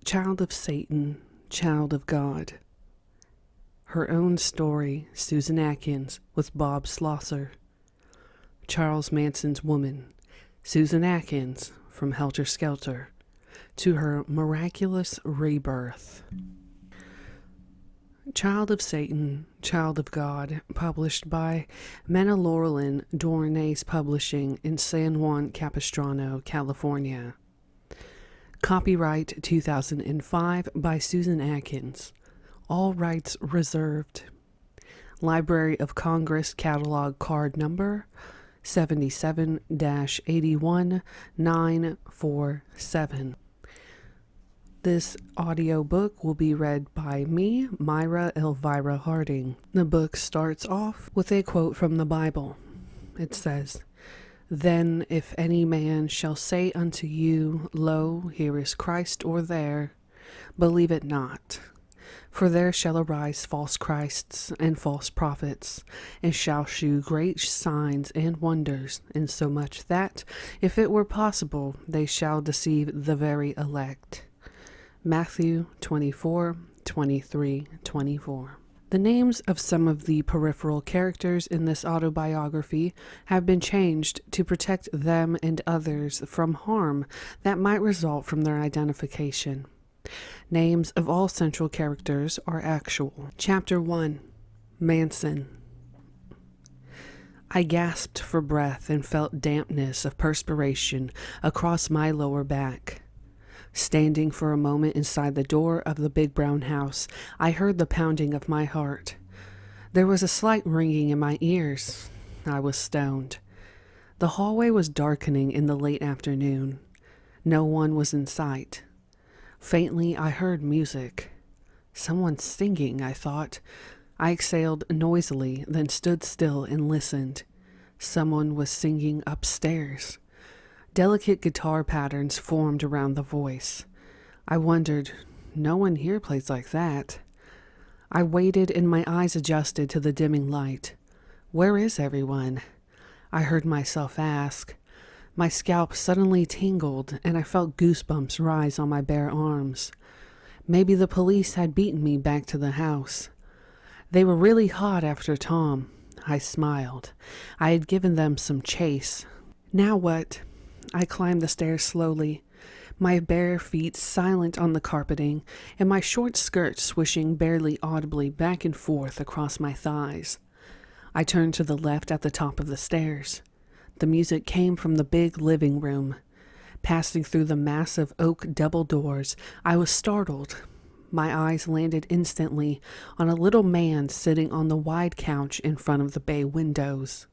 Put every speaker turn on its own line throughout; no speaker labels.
Child of Satan, child of God. Her own story, Susan Atkins, with Bob Slosser. Charles Manson's woman, Susan Atkins, from Helter Skelter, to her miraculous rebirth. Child of Satan, Child of God, published by Manalorlin Dornace Publishing in San Juan Capistrano, California. Copyright 2005 by Susan Atkins. All rights reserved. Library of Congress Catalog Card Number 77-81947. This audiobook will be read by me, Myra Elvira Harding. The book starts off with a quote from the Bible. It says, "Then if any man shall say unto you, Lo, here is Christ, or there, believe it not. For there shall arise false Christs and false prophets, and shall shew great signs and wonders, insomuch that, if it were possible, they shall deceive the very elect." Matthew 24:23-24. The names of some of the peripheral characters in this autobiography have been changed to protect them and others from harm that might result from their identification. Names of all central characters are actual. Chapter 1. Manson. I gasped for breath and felt dampness of perspiration across my lower back. Standing for a moment inside the door of the big brown house, I heard the pounding of my heart. There was a slight ringing in my ears. I was stoned. The hallway was darkening in the late afternoon. No one was in sight. Faintly, I heard music. Someone singing, I thought. I exhaled noisily, then stood still and listened. Someone was singing upstairs. Delicate guitar patterns formed around the voice. I wondered, no one here plays like that. I waited and my eyes adjusted to the dimming light. Where is everyone? I heard myself ask. My scalp suddenly tingled and I felt goosebumps rise on my bare arms. Maybe the police had beaten me back to the house. They were really hot after Tom. I smiled. I had given them some chase. Now what? I climbed the stairs slowly, my bare feet silent on the carpeting, and my short skirt swishing barely audibly back and forth across my thighs. I turned to the left at the top of the stairs. The music came from the big living room. Passing through the massive oak double doors, I was startled. My eyes landed instantly on a little man sitting on the wide couch in front of the bay windows.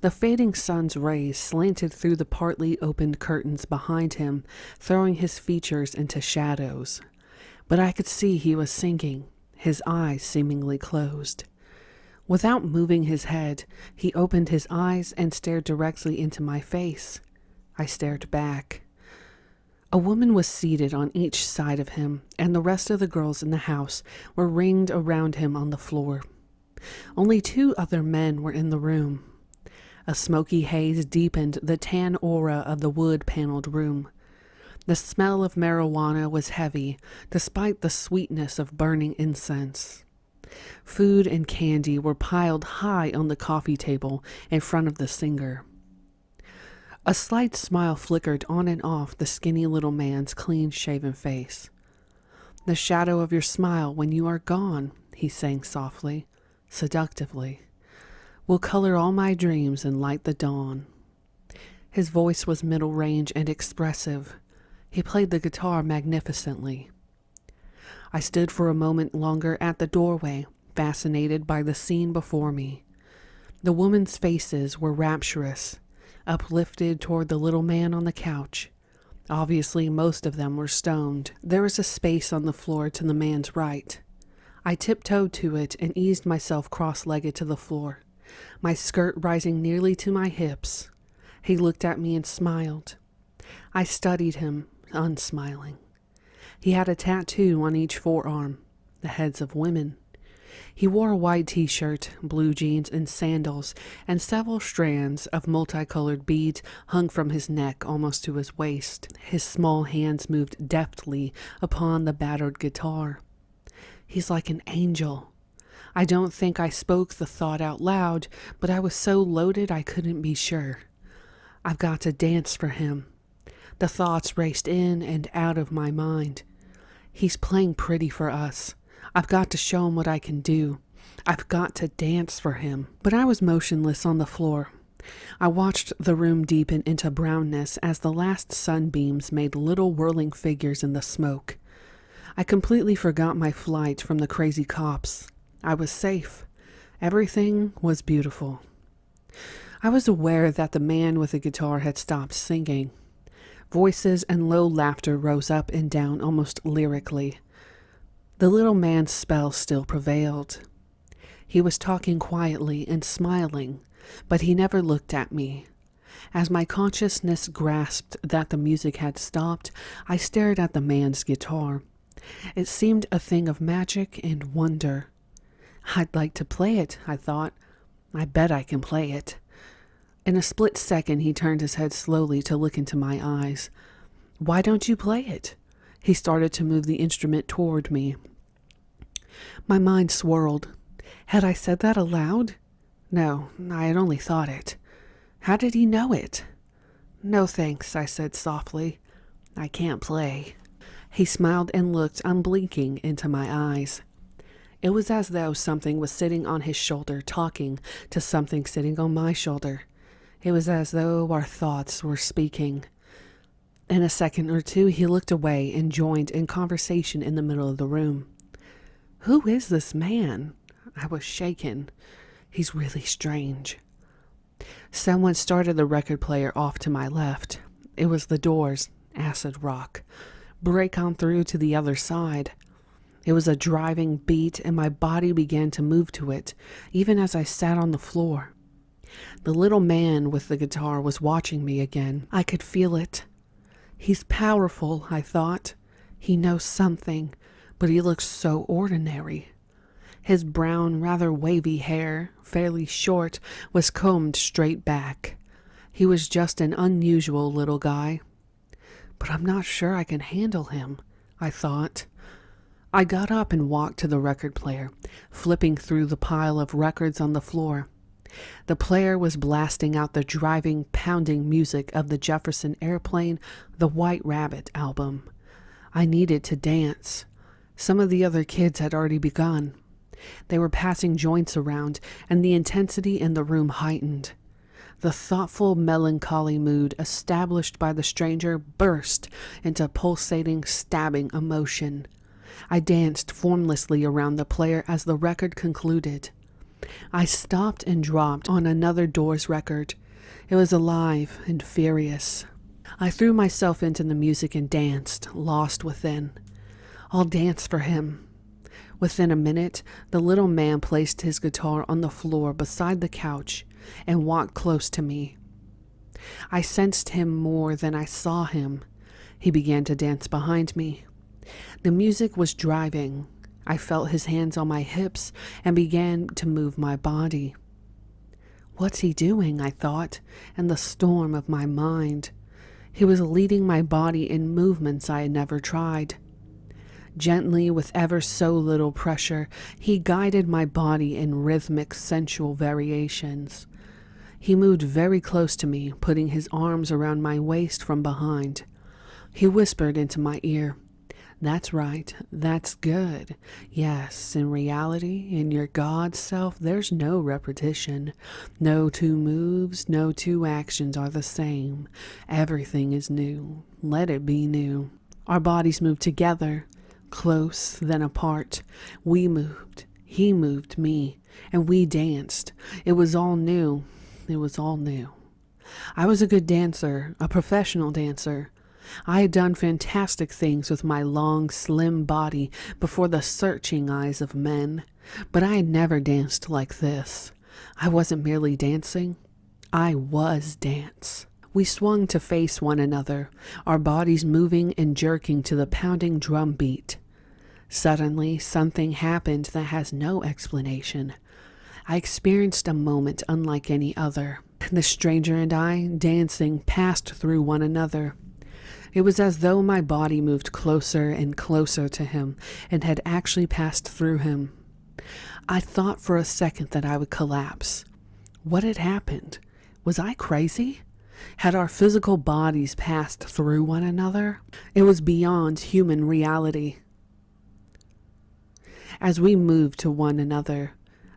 The fading sun's rays slanted through the partly opened curtains behind him, throwing his features into shadows. But I could see he was singing, his eyes seemingly closed. Without moving his head, he opened his eyes and stared directly into my face. I stared back. A woman was seated on each side of him, and the rest of the girls in the house were ringed around him on the floor. Only 2 other men were in the room. A smoky haze deepened the tan aura of the wood-paneled room. The smell of marijuana was heavy, despite the sweetness of burning incense. Food and candy were piled high on the coffee table in front of the singer. A slight smile flickered on and off the skinny little man's clean-shaven face. "The shadow of your smile when you are gone," he sang softly, seductively, "will color all my dreams and light the dawn." His voice was middle range and expressive. He played the guitar magnificently. I stood for a moment longer at the doorway, fascinated by the scene before me. The women's faces were rapturous, uplifted toward the little man on the couch. Obviously, most of them were stoned. There was a space on the floor to the man's right. I tiptoed to it and eased myself cross-legged to the floor, my skirt rising nearly to my hips. He looked at me and smiled. I studied him, unsmiling. He had a tattoo on each forearm, the heads of women. He wore a white t-shirt, blue jeans, and sandals, and several strands of multicolored beads hung from his neck almost to his waist. His small hands moved deftly upon the battered guitar. He's like an angel. I don't think I spoke the thought out loud, but I was so loaded I couldn't be sure. I've got to dance for him. The thoughts raced in and out of my mind. He's playing pretty for us. I've got to show him what I can do. I've got to dance for him. But I was motionless on the floor. I watched the room deepen into brownness as the last sunbeams made little whirling figures in the smoke. I completely forgot my flight from the crazy cops. I was safe. Everything was beautiful. I was aware that the man with the guitar had stopped singing. Voices and low laughter rose up and down almost lyrically. The little man's spell still prevailed. He was talking quietly and smiling, but he never looked at me. As my consciousness grasped that the music had stopped, I stared at the man's guitar. It seemed a thing of magic and wonder. I'd like to play it, I thought. I bet I can play it. In a split second, he turned his head slowly to look into my eyes. Why don't you play it? He started to move the instrument toward me. My mind swirled. Had I said that aloud? No, I had only thought it. How did he know it? No thanks, I said softly. I can't play. He smiled and looked unblinking into my eyes. It was as though something was sitting on his shoulder talking to something sitting on my shoulder. It was as though our thoughts were speaking. In a second or two, he looked away and joined in conversation in the middle of the room. Who is this man? I was shaken. He's really strange. Someone started the record player off to my left. It was The Doors, Acid Rock. Break on through to the other side. It was a driving beat, and my body began to move to it, even as I sat on the floor. The little man with the guitar was watching me again. I could feel it. He's powerful, I thought. He knows something, but he looks so ordinary. His brown, rather wavy hair, fairly short, was combed straight back. He was just an unusual little guy. But I'm not sure I can handle him, I thought. I got up and walked to the record player, flipping through the pile of records on the floor. The player was blasting out the driving, pounding music of the Jefferson Airplane, the White Rabbit album. I needed to dance. Some of the other kids had already begun. They were passing joints around, and the intensity in the room heightened. The thoughtful, melancholy mood established by the stranger burst into pulsating, stabbing emotion. I danced formlessly around the player as the record concluded. I stopped and dropped on another Doors record. It was alive and furious. I threw myself into the music and danced, lost within. I'll dance for him. Within a minute, the little man placed his guitar on the floor beside the couch and walked close to me. I sensed him more than I saw him. He began to dance behind me. The music was driving. I felt his hands on my hips and began to move my body. What's he doing? I thought, in the storm of my mind. He was leading my body in movements I had never tried. Gently, with ever so little pressure, he guided my body in rhythmic, sensual variations. He moved very close to me, putting his arms around my waist from behind. He whispered into my ear, "That's right, that's good. Yes, in reality, in your God self, there's no repetition. No two moves, no two actions are the same. Everything is new. Let it be new." Our bodies moved together, close, then apart. We moved. He moved me, and we danced. It was all new. It was all new. I was a good dancer, a professional dancer. I had done fantastic things with my long, slim body before the searching eyes of men, but I had never danced like this. I wasn't merely dancing. I was dance. We swung to face one another, our bodies moving and jerking to the pounding drum beat. Suddenly, something happened that has no explanation. I experienced a moment unlike any other. The stranger and I, dancing, passed through one another. It was as though my body moved closer and closer to him and had actually passed through him. I thought for a second that I would collapse. What had happened? Was I crazy? Had our physical bodies passed through one another? It was beyond human reality. As we moved to one another,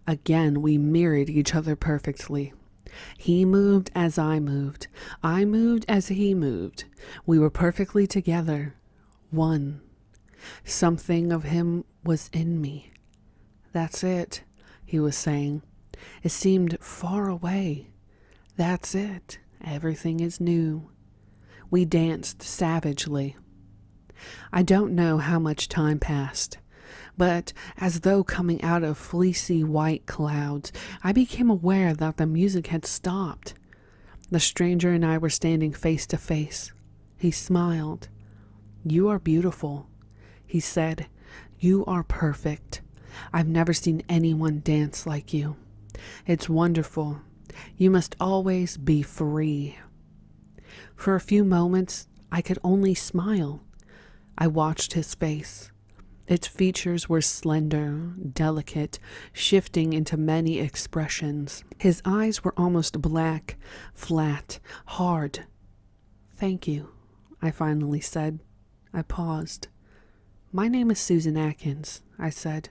again we mirrored each other perfectly. He moved as I moved. I moved as he moved. We were perfectly together. One. Something of him was in me. That's it, he was saying. It seemed far away. That's it. Everything is new. We danced savagely. I don't know how much time passed, but as though coming out of fleecy white clouds, I became aware that the music had stopped. The stranger and I were standing face to face. He smiled. "You are beautiful," he said. "You are perfect. I've never seen anyone dance like you. It's wonderful. You must always be free." For a few moments, I could only smile. I watched his face. Its features were slender, delicate, shifting into many expressions. His eyes were almost black, flat, hard. "Thank you," I finally said. I paused. "My name is Susan Atkins," I said.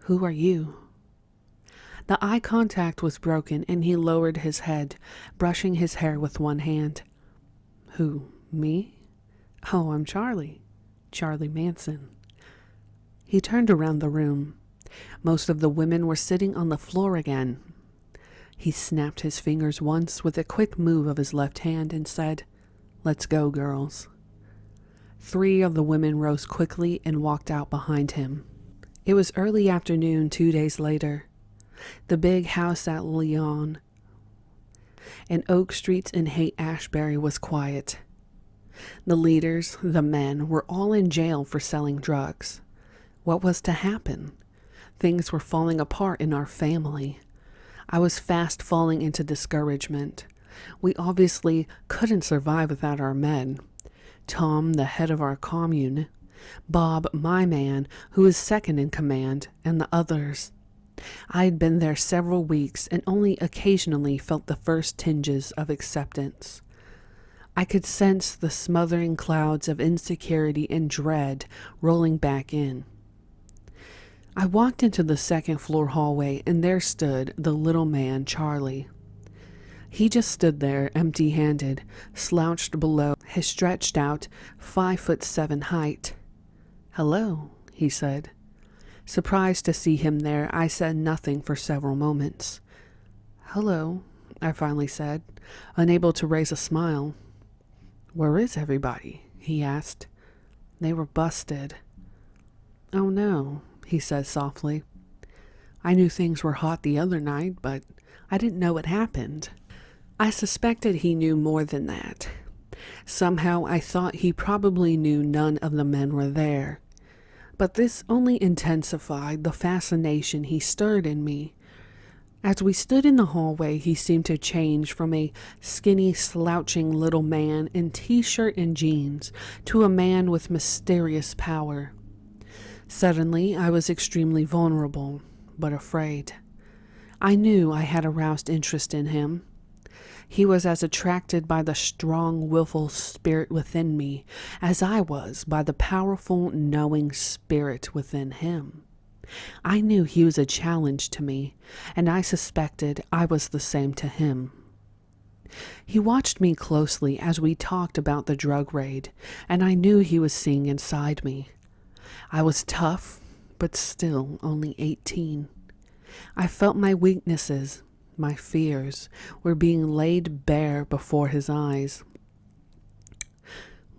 "Who are you?" The eye contact was broken, and he lowered his head, brushing his hair with one hand. "Who, me? Oh, I'm Charlie Manson." He turned around the room. Most of the women were sitting on the floor again. He snapped his fingers once with a quick move of his left hand and said, "Let's go, girls." 3 of the women rose quickly and walked out behind him. It was early afternoon 2 days later. The big house at Leon and Oak Streets in Haight-Ashbury was quiet. The leaders, the men, were all in jail for selling drugs. What was to happen? Things were falling apart in our family. I was fast falling into discouragement. We obviously couldn't survive without our men. Tom, the head of our commune, Bob, my man, who was second in command, and the others. I had been there several weeks and only occasionally felt the first tinges of acceptance. I could sense the smothering clouds of insecurity and dread rolling back in. I walked into the second-floor hallway, and there stood the little man, Charlie. He just stood there, empty-handed, slouched below his stretched-out 5'7" height. "Hello," he said. Surprised to see him there, I said nothing for several moments. "Hello," I finally said, unable to raise a smile. "Where is everybody?" he asked. "They were busted." "Oh no," he said softly. "I knew things were hot the other night, but I didn't know what happened." I suspected he knew more than that. Somehow I thought he probably knew none of the men were there. But this only intensified the fascination he stirred in me. As we stood in the hallway, he seemed to change from a skinny, slouching little man in t-shirt and jeans to a man with mysterious power. Suddenly, I was extremely vulnerable, but afraid. I knew I had aroused interest in him. He was as attracted by the strong, willful spirit within me as I was by the powerful, knowing spirit within him. I knew he was a challenge to me, and I suspected I was the same to him. He watched me closely as we talked about the drug raid, and I knew he was seeing inside me. I was tough, but still only 18. I felt my weaknesses, my fears, were being laid bare before his eyes.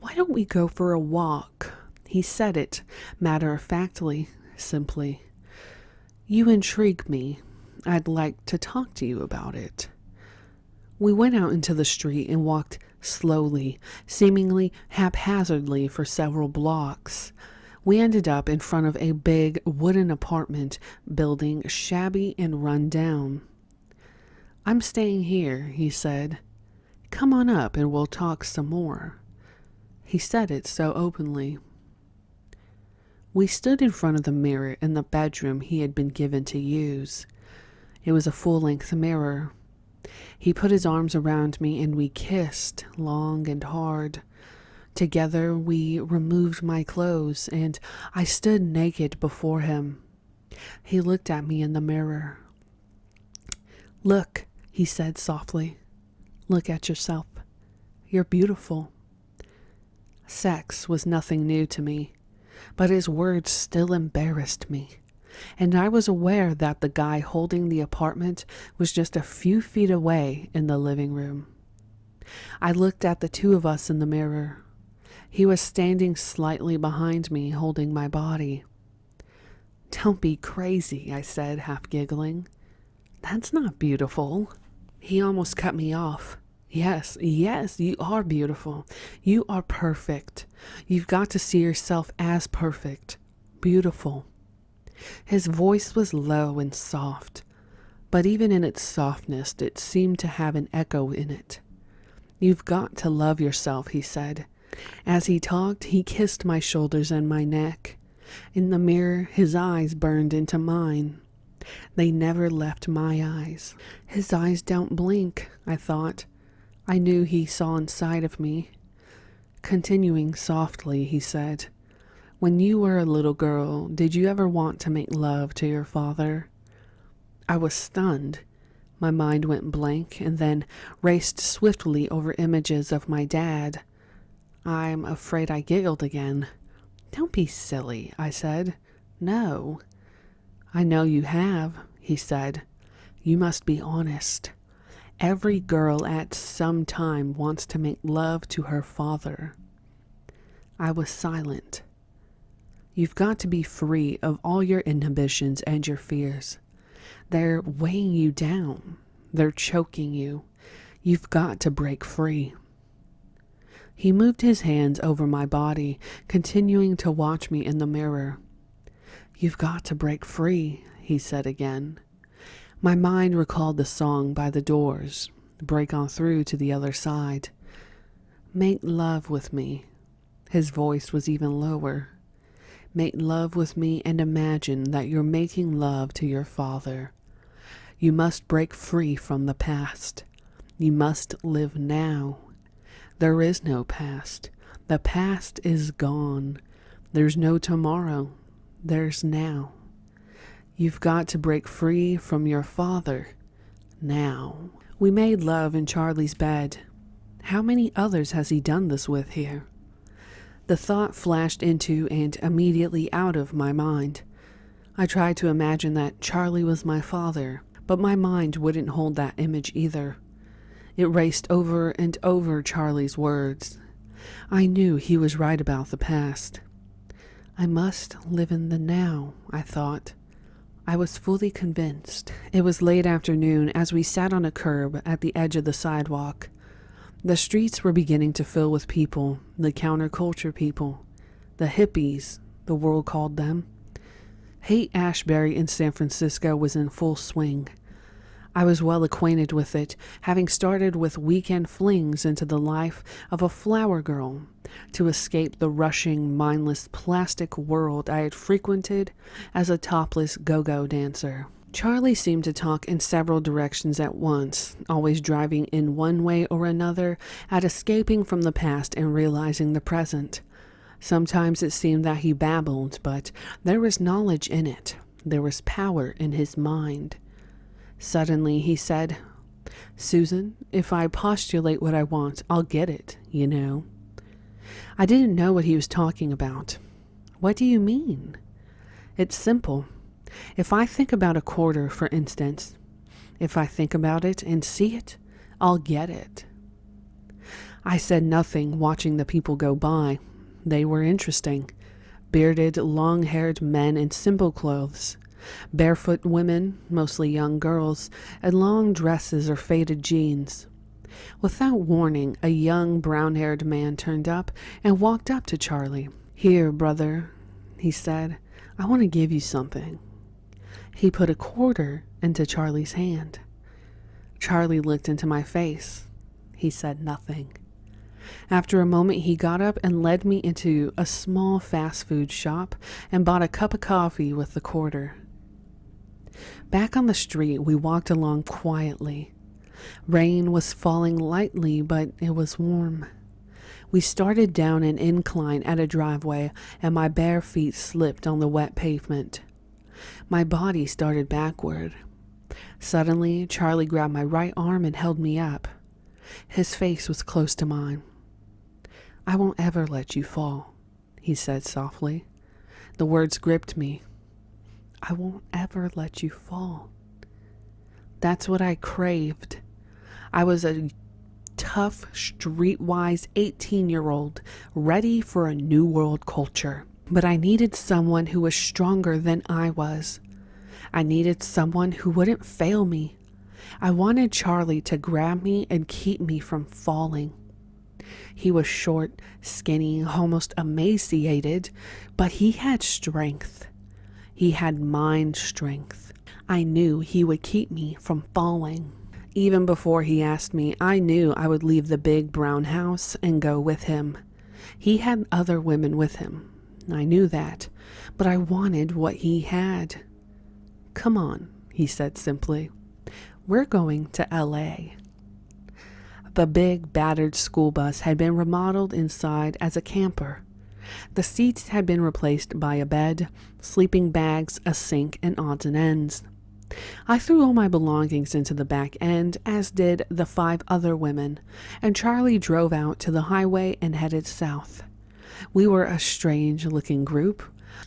"Why don't we go for a walk?" He said it, matter-of-factly, simply. "You intrigue me. I'd like to talk to you about it." We went out into the street and walked slowly, seemingly haphazardly for several blocks. We ended up in front of a big wooden apartment building, shabby and run down. "I'm staying here," he said. "Come on up and we'll talk some more." He said it so openly. We stood in front of the mirror in the bedroom he had been given to use. It was a full-length mirror. He put his arms around me and we kissed long and hard. Together we removed my clothes and I stood naked before him. He looked at me in the mirror. "Look," he said softly. "Look at yourself. You're beautiful." Sex was nothing new to me, but his words still embarrassed me, and I was aware that the guy holding the apartment was just a few feet away in the living room. I looked at the two of us in the mirror. He was standing slightly behind me, holding my body. "Don't be crazy," I said, half giggling. "That's not beautiful." He almost cut me off. Yes, you are beautiful. You are perfect. You've got to see yourself as perfect. Beautiful. His voice was low and soft, but even in its softness, it seemed to have an echo in it. "You've got to love yourself," he said. As he talked, he kissed my shoulders and my neck. In the mirror, his eyes burned into mine. They never left my eyes. His eyes don't blink, I thought. I knew he saw inside of me. Continuing softly, he said, "When you were a little girl, did you ever want to make love to your father?" I was stunned. My mind went blank and then raced swiftly over images of my dad. I'm afraid I giggled again. "Don't be silly," I said. "No." "I know you have," he said. "You must be honest. Every girl at some time wants to make love to her father." I was silent. "You've got to be free of all your inhibitions and your fears. They're weighing you down. They're choking you. You've got to break free." He moved his hands over my body, continuing to watch me in the mirror. "You've got to break free," he said again. My mind recalled the song by the Doors, "Break On Through to the Other Side." "Make love with me." His voice was even lower. "Make love with me and imagine that you're making love to your father. You must break free from the past. You must live now. There is no past. The past is gone. There's no tomorrow. There's now. You've got to break free from your father. Now." We made love in Charlie's bed. How many others has he done this with here? The thought flashed into and immediately out of my mind. I tried to imagine that Charlie was my father, but my mind wouldn't hold that image either. It raced over and over Charlie's words. I knew he was right about the past. I must live in the now, I thought. I was fully convinced. It was late afternoon as we sat on a curb at the edge of the sidewalk. The streets were beginning to fill with people, the counterculture people, the hippies, the world called them. Haight-Ashbury in San Francisco was in full swing. I was well acquainted with it, having started with weekend flings into the life of a flower girl to escape the rushing, mindless plastic world I had frequented as a topless go-go dancer. Charlie seemed to talk in several directions at once, always driving in one way or another at escaping from the past and realizing the present. Sometimes it seemed that he babbled, but there was knowledge in it. There was power in his mind. Suddenly he said, "Susan, if I postulate what I want, I'll get it, you know." I didn't know what he was talking about. "What do you mean?" "It's simple. If I think about a quarter, for instance, if I think about it and see it, I'll get it." I said nothing, watching the people go by. They were interesting. Bearded, long-haired men in simple clothes. Barefoot women, mostly young girls, in long dresses or faded jeans. Without warning, a young brown-haired man turned up and walked up to Charlie. "Here, brother." he said. I want to give you something. He put a quarter into Charlie's hand. Charlie looked into my face. He said nothing. After a moment, he got up and led me into a small fast food shop and bought a cup of coffee with the quarter. Back on the street, we walked along quietly. Rain was falling lightly, but it was warm. We started down an incline at a driveway, and my bare feet slipped on the wet pavement. My body started backward. Suddenly, Charlie grabbed my right arm and held me up. His face was close to mine. I won't ever let you fall, he said softly. The words gripped me. I won't ever let you fall. That's what I craved. I was a tough, streetwise 18-year-old ready for a new world culture. But I needed someone who was stronger than I was. I needed someone who wouldn't fail me. I wanted Charlie to grab me and keep me from falling. He was short, skinny, almost emaciated, but he had strength. He had mind strength. I knew he would keep me from falling. Even before he asked me, I knew I would leave the big brown house and go with him. He had other women with him. I knew that, but I wanted what he had. Come on, he said simply. We're going to LA. The big, battered school bus had been remodeled inside as a camper. The seats had been replaced by a bed, sleeping bags, a sink, and odds and ends. I threw all my belongings into the back end, as did the 5 other women, and Charlie drove out to the highway and headed south. We were a strange-looking group,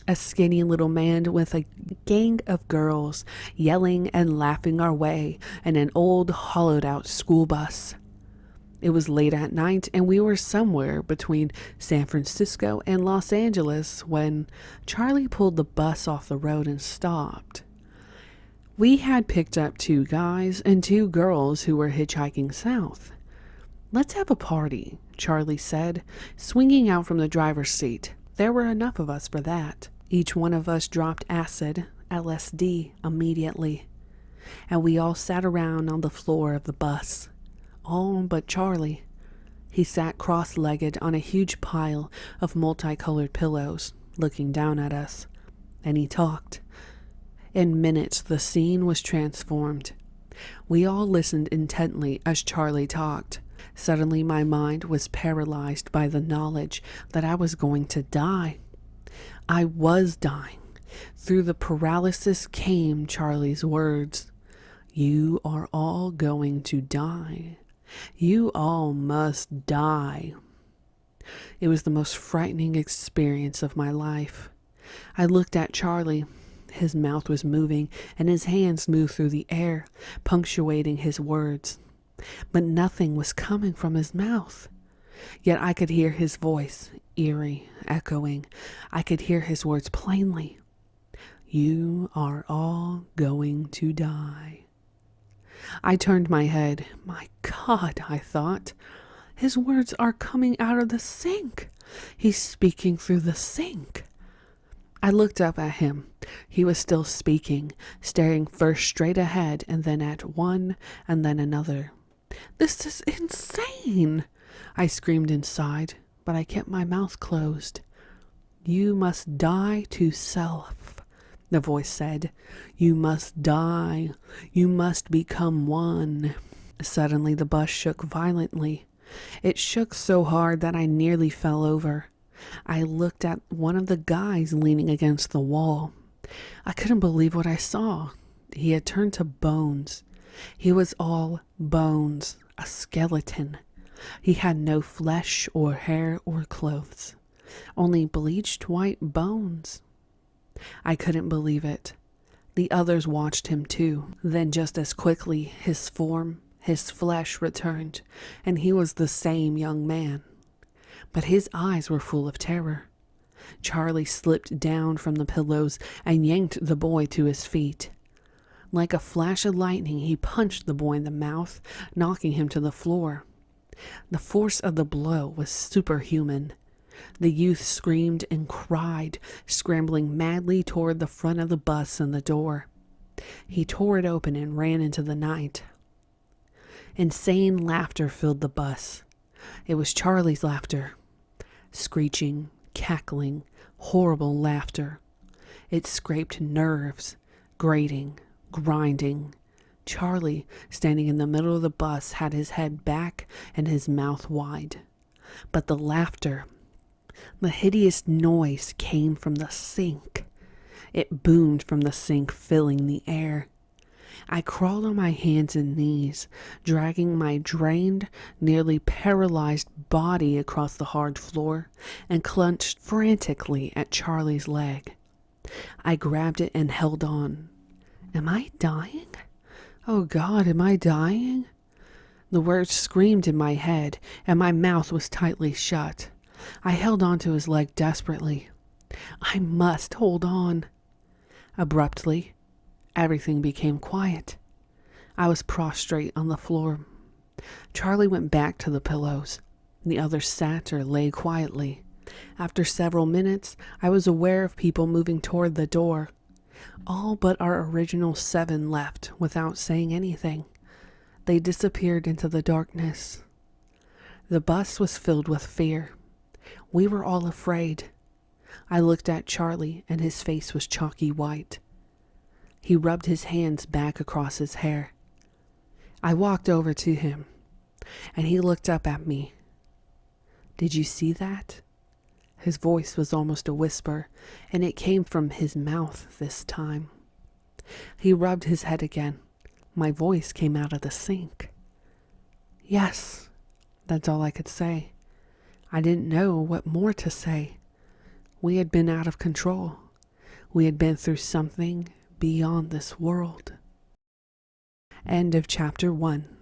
a skinny little man with a gang of girls yelling and laughing our way in an old, hollowed-out school bus. It was late at night, and we were somewhere between San Francisco and Los Angeles when Charlie pulled the bus off the road and stopped. We had picked up 2 guys and 2 girls who were hitchhiking south. Let's have a party, Charlie said, swinging out from the driver's seat. There were enough of us for that. Each one of us dropped acid, LSD, immediately, and we all sat around on the floor of the bus. All but Charlie. He sat cross-legged on a huge pile of multicolored pillows, looking down at us, and he talked. In minutes, the scene was transformed. We all listened intently as Charlie talked. Suddenly, my mind was paralyzed by the knowledge that I was going to die. I was dying. Through the paralysis came Charlie's words. You are all going to die. You all must die. It was the most frightening experience of my life. I looked at Charlie. His mouth was moving, and his hands moved through the air, punctuating his words. But nothing was coming from his mouth. Yet I could hear his voice, eerie, echoing. I could hear his words plainly. You are all going to die. I turned my head. My God, I thought. His words are coming out of the sink. He's speaking through the sink. I looked up at him. He was still speaking, staring first straight ahead and then at one and then another. This is insane, I screamed inside, but I kept my mouth closed. You must die to self, the voice said. You must die. You must become one. Suddenly the bus shook violently. It shook so hard that I nearly fell over. I looked at one of the guys leaning against the wall. I couldn't believe what I saw. He had turned to bones. He was all bones, a skeleton. He had no flesh or hair or clothes, only bleached white bones. I couldn't believe it. The others watched him too. Then just as quickly, his form, his flesh returned, and he was the same young man. But his eyes were full of terror. Charlie slipped down from the pillows and yanked the boy to his feet. Like a flash of lightning, he punched the boy in the mouth, knocking him to the floor. The force of the blow was superhuman. The youth screamed and cried, scrambling madly toward the front of the bus and the door. He tore it open and ran into the night. Insane laughter filled the bus. It was Charlie's laughter. Screeching, cackling, horrible laughter. It scraped nerves, grating, grinding. Charlie, standing in the middle of the bus, had his head back and his mouth wide. But the laughter, the hideous noise, came from the sink. It boomed from the sink, filling the air. I crawled on my hands and knees, dragging my drained, nearly paralyzed body across the hard floor, and clutched frantically at Charlie's leg. I grabbed it and held on. Am I dying? Oh God, am I dying? The words screamed in my head, and my mouth was tightly shut. I held on to his leg desperately. I must hold on. Abruptly, everything became quiet. I was prostrate on the floor. Charlie went back to the pillows. The others sat or lay quietly. After several minutes, I was aware of people moving toward the door. All but our original 7 left without saying anything. They disappeared into the darkness. The bus was filled with fear. We were all afraid. I looked at Charlie, and his face was chalky white. He rubbed his hands back across his hair. I walked over to him, and he looked up at me. Did you see that? His voice was almost a whisper, and it came from his mouth this time. He rubbed his head again. My voice came out of the sink. Yes, that's all I could say. I didn't know what more to say. We had been out of control. We had been through something beyond this world. End of chapter 1.